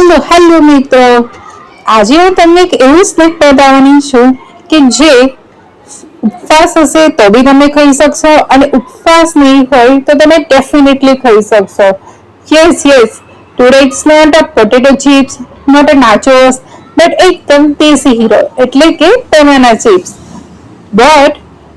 Hello મિત્રો, આજે હું તમને એક એવું સ્નેક બતાવવાની છું કે જે ઉપવાસ હશે તો બી તમે ખાઈ શકશો અને ઉપવાસ નહીં હોય તો તમે ડેફિનેટલી ખાઈ શકશો. Yes, today it's not a potato chips, not a nachos, but એકદમ દેશી હીરો એટલે કે બનાના ચિપ્સ. બટ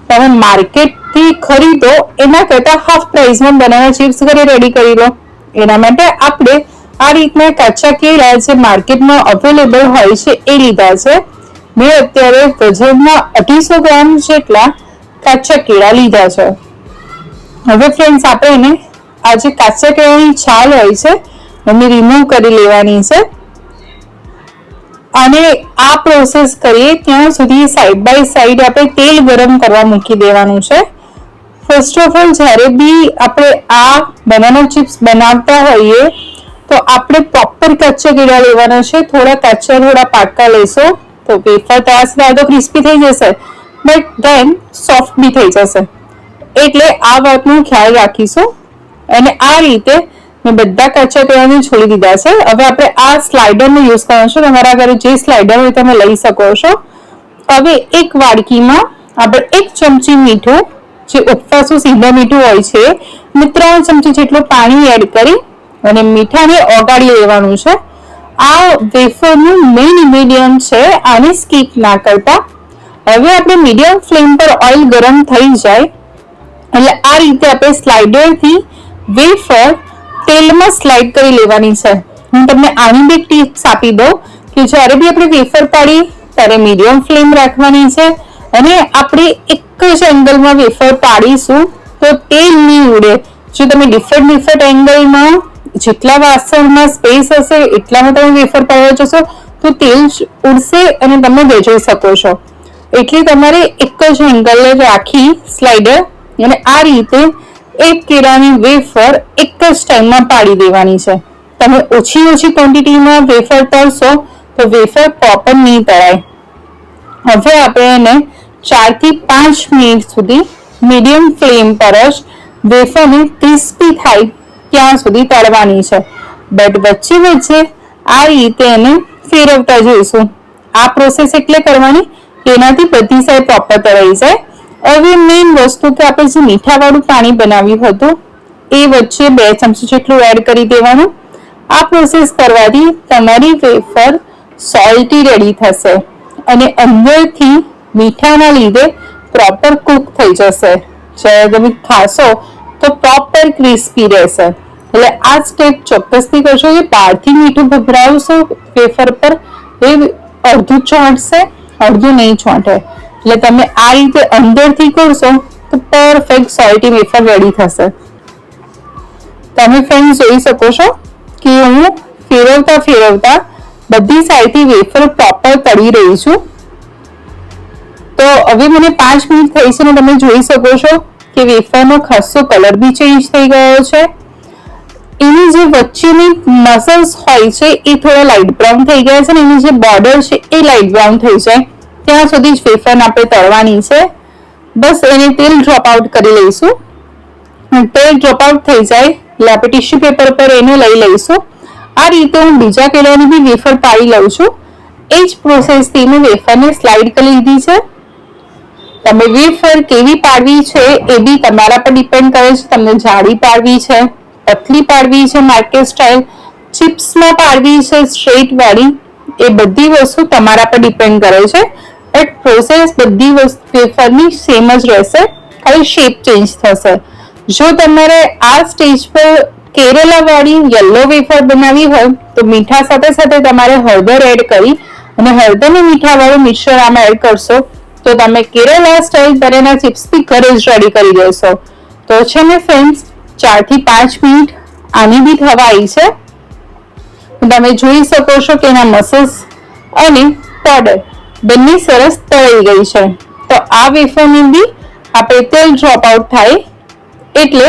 તમે માર્કેટથી ખરીદો એના કરતાં હાફ પ્રાઇસમાં બનાના ચિપ્સ ઘરે રેડી કરી લો. એના માટે આપણે આ રીતના કાચા કેળા જે માર્કેટમાં અવેલેબલ હોય છે એ લીધા છે. મેં અત્યારે વજનમાં 250 ગ્રામ જેટલા કાચા કેળા લીધા છે. હવે ફ્રેન્ડ્સ, આપણે એને આ જે કાચા કેળાની છાલ હોય છે એને રિમૂવ કરી લેવાની છે અને આ પ્રોસેસ કરીએ ત્યાં સુધી સાઈડ બાય સાઈડ આપણે તેલ ગરમ કરવા મૂકી દેવાનું છે. ફર્સ્ટ ઓફ ઓલ, જ્યારે બી આપણે આ બનાના ચિપ્સ બનાવતા હોઈએ તો આપણે પ્રોપર કાચા કેળા લેવાના છે. થોડા કાચા થોડા પાકા લેશો તો વેફર તૈયાર તો ક્રિસ્પી થઈ જશે, બટ ધેન સોફ્ટ બી થઈ જશે. એટલે આ વાતનો ખ્યાલ રાખીશું. અને આ રીતે મેં બધા કાચા કેળાને છોડી દીધા છે. હવે આપણે આ સ્લાઇડરનો યુઝ કરવાનો છે. તમારા ઘરે જે સ્લાઇડર હોય તમે લઈ શકો છો. હવે એક વાડકીમાં આપણે 1 ચમચી મીઠું, જે ઉપવાસનું સીધા મીઠું હોય છે, અને 3 ચમચી જેટલું પાણી એડ કરી અને મીઠાને ઓગાળી લેવાનું છે. આ વેફરનું મેઇન ઇન્ગ્રેડિયન્ટ છે, આને સ્કીપ ના કરતા. હવે આપણે મીડિયમ ફ્લેમ પર ઓઇલ ગરમ થઈ જાય એટલે આ રીતે આપણે સ્લાઇડરથી વેફર તેલમાં સ્લાઇડ કરી લેવાની છે. હું તમને આની બી ટિપ્સ આપી દઉં કે જ્યારે બી આપણે વેફર પાડીએ ત્યારે મીડિયમ ફ્લેમ રાખવાની છે અને આપણે એક જ એંગલમાં વેફર પાડીશું તો તેલ નહીં ઉડે. જો તમે ડિફરન્ટ એંગલમાં જેટલા વાસણમાં સ્પેસ હશે એટલામાં તમે વેફર પાડવા જશો તો તેલ ઉડશે અને તમે વેચાઈ શકો છો. એટલે તમારે એક જ એંગલ રાખી સ્લાઇડર અને આ રીતે એક કેળાની વેફર એક જ ટાઈમમાં પાડી દેવાની છે. તમે ઓછી ક્વોન્ટિટીમાં વેફર તળશો તો વેફર પ્રોપર નહીં તળાય. હવે આપણે એને 4 થી 5 મિનિટ સુધી મીડિયમ ફ્લેમ પર જ વેફરને ક્રિસ્પી થાય ત્યાં સુધી તળવાની છે. બટ વચ્ચે આ રીતે એને ફેરવતા જઈશું. આ પ્રોસેસ એટલે કરવાની કે એનાથી બધી સાઈડ પ્રોપર તળાઈ જાય. હવે મેઇન વસ્તુ કે આપણે જે મીઠાવાળું પાણી બનાવ્યું હતું એ વચ્ચે 2 ચમચી જેટલું એડ કરી દેવાનું. આ પ્રોસેસ કરવાથી તમારી વેફર સોલ્ટી રેડી થશે અને અંદરથી મીઠાના લીધે પ્રોપર કુક થઈ જશે. જ્યારે તમે ખાશો તો પ્રોપર ક્રિસ્પી રહેશે. એટલે આ સ્ટેપ ચોક્કસથી કરશો. કે બહારથી મીઠું ભભરાવશો વેફર પર એ અડધું ચોંટશે, અડધું નહીં ચોંટે. એટલે તમે આ રીતે અંદરથી કરશો તો પરફેક્ટ સોલ્ટી વેફર રેડી થશે. તમે ફ્રેન્ડ્સ જોઈ શકો છો કે હું ફેરવતા બધી સાઈડથી વેફર પ્રોપર તળી રહી છું. તો હવે મને 5 મિનિટ થઈ છે અને તમે જોઈ શકો છો કે વેફરનો ખાસો કલર બી ચેન્જ થઈ ગયો છે. એની જે વચ્ચેની મસલ્સ હોય છે એ થોડા લાઇટ બ્રાઉન થઈ ગયા છે અને એની જે બોર્ડર છે એ લાઇટ બ્રાઉન થઈ જાય ત્યાં સુધી જ વેફરને આપણે તળવાની છે. બસ એને તેલ ડ્રોપ આઉટ કરી લઈશું. તેલ ડ્રોપ આઉટ થઈ જાય એટલે આપણે ટિશ્યુ પેપર પર એને લઈ લઈશું. આ રીતે હું બીજા કેળાની બી વેફર પાડી લઉં છું. એ જ પ્રોસેસથી મેં વેફરને સ્લાઇડ કરી લીધી છે. તમે વેફર કેવી પાડવી છે એ બી તમારા પર ડિપેન્ડ કરે છે. તમને જાડી પાડવી છે, પતલી પાડવી છે માર્કેટ સ્ટાઇલ, ચિપ્સમાં પાડવી છે સ્ટ્રેટ વાળી, એ બધી વસ્તુ તમારા પર ડિપેન્ડ કરે છે. બટ પ્રોસેસ બધી વેફરની સેમ જ રહેશે, ખાલી શેપ ચેન્જ થશે. જો તમારે આ સ્ટેજ પર કેરેલા વાળી યલો વેફર બનાવી હોય તો મીઠા સાથે તમારે હળદર એડ કરી અને હળદર અને મીઠા વાળું મિક્સર આમાં એડ કરશો તો તમે કેરેલા સ્ટાઇલ બનાના ચિપ્સ બી ઘરે જ રેડી કરી દેશો. તો છે ને ફ્રેન્ડ્સ, 4 થી 5 મિનિટ આની બી થવા આવી છે. તમે જોઈ શકો છો કે એના મસલ્સ અને પાવડર બંને સરસ તળાઈ ગઈ છે. તો આ વેફરની બી આપણે તેલ ડ્રોપ આઉટ થાય એટલે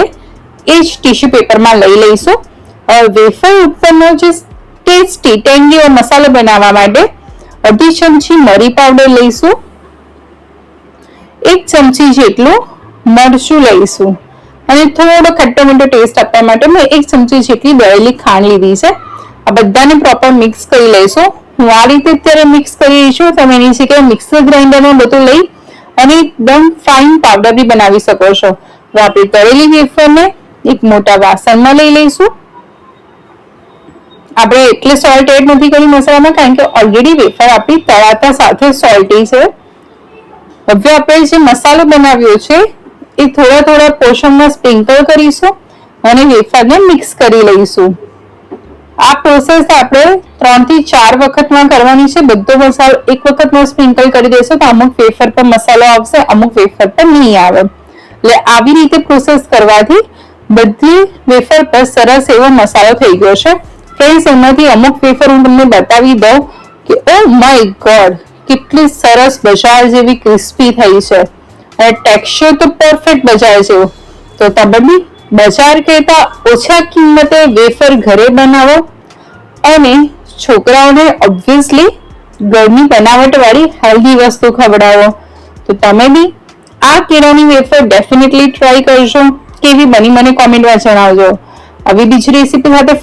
એ જ ટીશ્યુ પેપરમાં લઈ લઈશું. વેફર ઉપરનો જે ટેસ્ટી ટેંગીઓ મસાલો બનાવવા માટે 2 ચમચી મરી પાવડર લઈશું, 1 ચમચી જેટલું મરચું લઈશું અને થોડો ખટ્ટો મીઠો ટેસ્ટ આપવા માટે મેં 1 ચમચી જેટલી દળેલી ખાંડ લીધી છે. આ બધાને પ્રોપર મિક્સ કરી લઈશું. હું આ રીતે અત્યારે મિક્સ કરી રહી છું. તમે એની જગ્યાએ મિક્સર ગ્રાઇન્ડરમાં બધું લઈ અને એકદમ ફાઇન પાવડર બી બનાવી શકો છો. હવે આપણે તળેલી વેફરને એક મોટા વાસણમાં લઈ લઈશું. આપણે એટલે સોલ્ટ એડ નથી કરી મસાલામાં, કારણ કે ઓલરેડી વેફર આપણી તળાતા સાથે સોલ્ટી છે. હવે આપણે જે મસાલો બનાવ્યો છે એ થોડા થોડા પોર્શનમાં સ્પ્રિંકલ કરીશું અને વેફરને મિક્સ કરી લઈશું. આ પ્રોસેસ આપણે 3 થી 4 વખતમાં કરવાની છે. બધો મસાલો એક વખતમાં સ્પ્રિંકલ કરી દેશો તો અમુક વેફર પર મસાલો આવશે, અમુક વેફર પર નહીં આવે. એટલે આવી રીતે પ્રોસેસ કરવાથી બધી વેફર પર સરસ એવો મસાલો થઈ ગયો છે. ફ્રેન્ડ્સ, એમાંથી અમુક વેફર હું તમને બતાવી દઉં કે ઓ માય ગોડ, કેટલી સરસ બજાર જેવી ક્રિસ્પી થઈ છે અને ટેક્સચર તો પરફેક્ટ બજાર જેવું. તો તમે બી બજાર કરતા ઓછા કિંમતે વેફર ઘરે બનાવો અને છોકરાઓને ઓબ્વિયસલી ઘરની બનાવટ વાળી હેલ્ધી વસ્તુ ખવડાવો. તો તમે બી આ કેળાની વેફર ડેફિનેટલી ટ્રાય કરજો. કેવી બની મને કોમેન્ટમાં જણાવજો. આવી બીજી રેસીપી સાથે